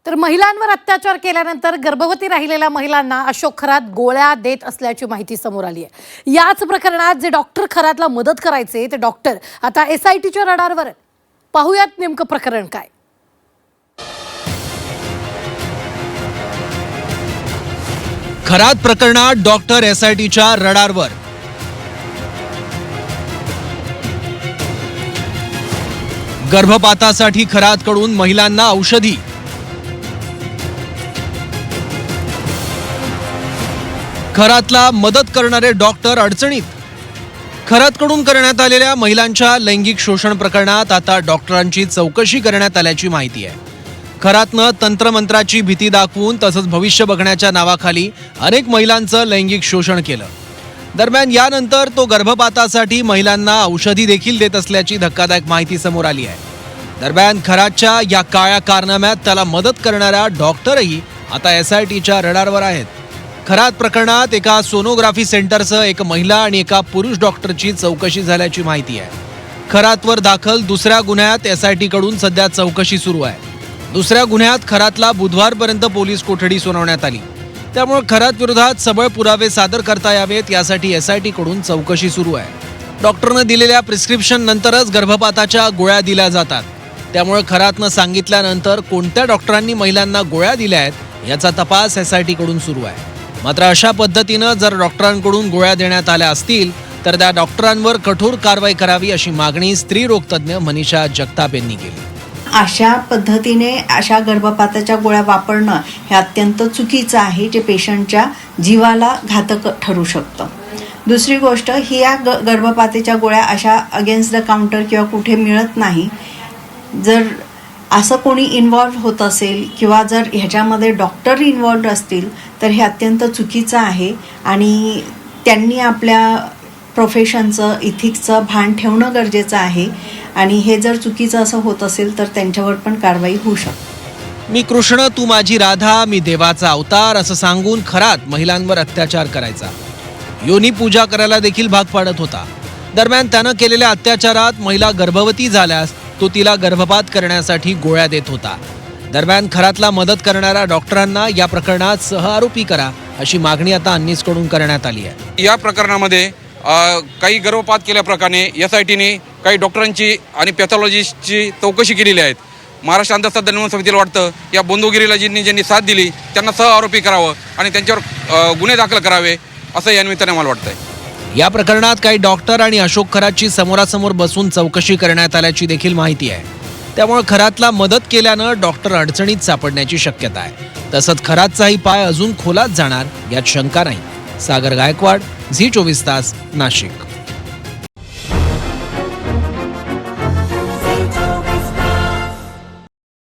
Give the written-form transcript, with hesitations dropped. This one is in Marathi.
तर महिलांवर अत्याचार केल्यानंतर गर्भवती राहिलेल्या महिलांना अशोक खरात गोळ्या देत असल्याची माहिती समोर आली आहे। याच प्रकरणात जे डॉक्टर खरातला मदत करायचे ते डॉक्टर आता एसआयटीच्या रडारवर आहेत। पाहूयात नेमकं प्रकरण काय। खरात प्रकरणात डॉक्टर एसआयटीच्या रडारवर। गर्भपातासाठी खरातकडून महिलांना औषधी। खरातला मदत करणारे डॉक्टर अडचणीत। खरातकडून करण्यात आलेल्या महिलांच्या लैंगिक शोषण प्रकरणात आता डॉक्टरांची चौकशी करण्यात आल्याची माहिती आहे। खरातनं तंत्रमंत्राची भीती दाखवून तसंच भविष्य बघण्याच्या नावाखाली अनेक महिलांचं लैंगिक शोषण केलं। दरम्यान यानंतर तो गर्भपातासाठी महिलांना औषधी देखील देत असल्याची धक्कादायक माहिती समोर आली आहे। दरम्यान खरातच्या या काळ्या कारनाम्यात त्याला मदत करणाऱ्या डॉक्टरही आता एसआयटीच्या रडारवर आहेत। खरात प्रकरणात एका सोनोग्राफी सेंटरसह एक महिला आणि एका पुरुष डॉक्टरची चौकशी झाल्याची माहिती आहे। खरातवर दाखल दुसऱ्या गुन्ह्यात एसआयटीकडून सध्या चौकशी सुरू आहे। दुसऱ्या गुन्ह्यात खरातला बुधवारपर्यंत पोलीस कोठडी सुनावण्यात आली। त्यामुळे खरात विरोधात सबळ पुरावे सादर करता यावेत यासाठी एसआयटीकडून चौकशी सुरू आहे। डॉक्टरनं दिलेल्या प्रिस्क्रिप्शन नंतरच गर्भपाताच्या गोळ्या दिल्या जातात। त्यामुळे खरातनं सांगितल्यानंतर कोणत्या डॉक्टरांनी महिलांना गोळ्या दिल्या आहेत याचा तपास एसआयटीकडून सुरू आहे। मात्र अशा पद्धतीनं जर डॉक्टरांकडून गोळ्या देण्यात आल्या असतील तर त्या डॉक्टरांवर कठोर कारवाई करावी अशी मागणी स्त्रीरोग तज्ज्ञ मनीषा जगताप यांनी केली। अशा पद्धतीने अशा गर्भपाताच्या गोळ्या वापरणं हे अत्यंत चुकीचं आहे, जे पेशंटच्या जीवाला घातक ठरू शकतं। दुसरी गोष्ट ही या गर्भपाताच्या गोळ्या अशा अगेन्स्ट द काउंटर किंवा कुठे मिळत नाही। जर असं कोणी इन्व्हॉल्व होत असेल किंवा जर ह्याच्यामध्ये डॉक्टर इन्व्हॉल्व असतील तर हे अत्यंत चुकीचं आहे आणि त्यांनी आपल्या प्रोफेशनचं इथिक्सचं भान ठेवणं गरजेचं आहे आणि हे जर चुकीचं असं होत असेल तर त्यांच्यावर पण कारवाई होऊ शकते। मी कृष्ण तू माझी राधा, मी देवाचा अवतार असं सांगून खरात महिलांवर अत्याचार करायचा। योनी पूजा करायला देखील भाग पाडत होता। दरम्यान त्यानं केलेल्या अत्याचारात महिला गर्भवती झाल्यास तो तिला गर्भपात करण्यासाठी गोळ्या देत होता। दरम्यान खरातला मदत करणाऱ्या डॉक्टरांना या प्रकरणात सहआरोपी करा अशी मागणी आता अन्नीसकडून करण्यात आली आहे। या प्रकरणामध्ये काही गर्भपात केल्याप्रकारे एसआयटीने काही डॉक्टरांची आणि पॅथॉलॉजिस्टची चौकशी केलेली आहे। महाराष्ट्र अंधश्रद्धा निर्मूलन समितीला वाटतं या बंधुगिरीला ज्यांनी साथ दिली त्यांना सहआरोपी करावं आणि त्यांच्यावर गुन्हे दाखल करावे असं या निमित्ताने मला वाटतंय। या प्रकरणात काही डॉक्टर आणि अशोक खरातची समोरासमोर बसून चौकशी करण्यात आल्याची देखील माहिती आहे। त्यामुळे खरातला मदत केल्यानं डॉक्टर अडचणीत सापडण्याची शक्यता आहे। तसंच खरातचाही पाय अजून खोलात जाणार यात शंका नाही। सागर गायकवाड, झी 24 तास, नाशिक।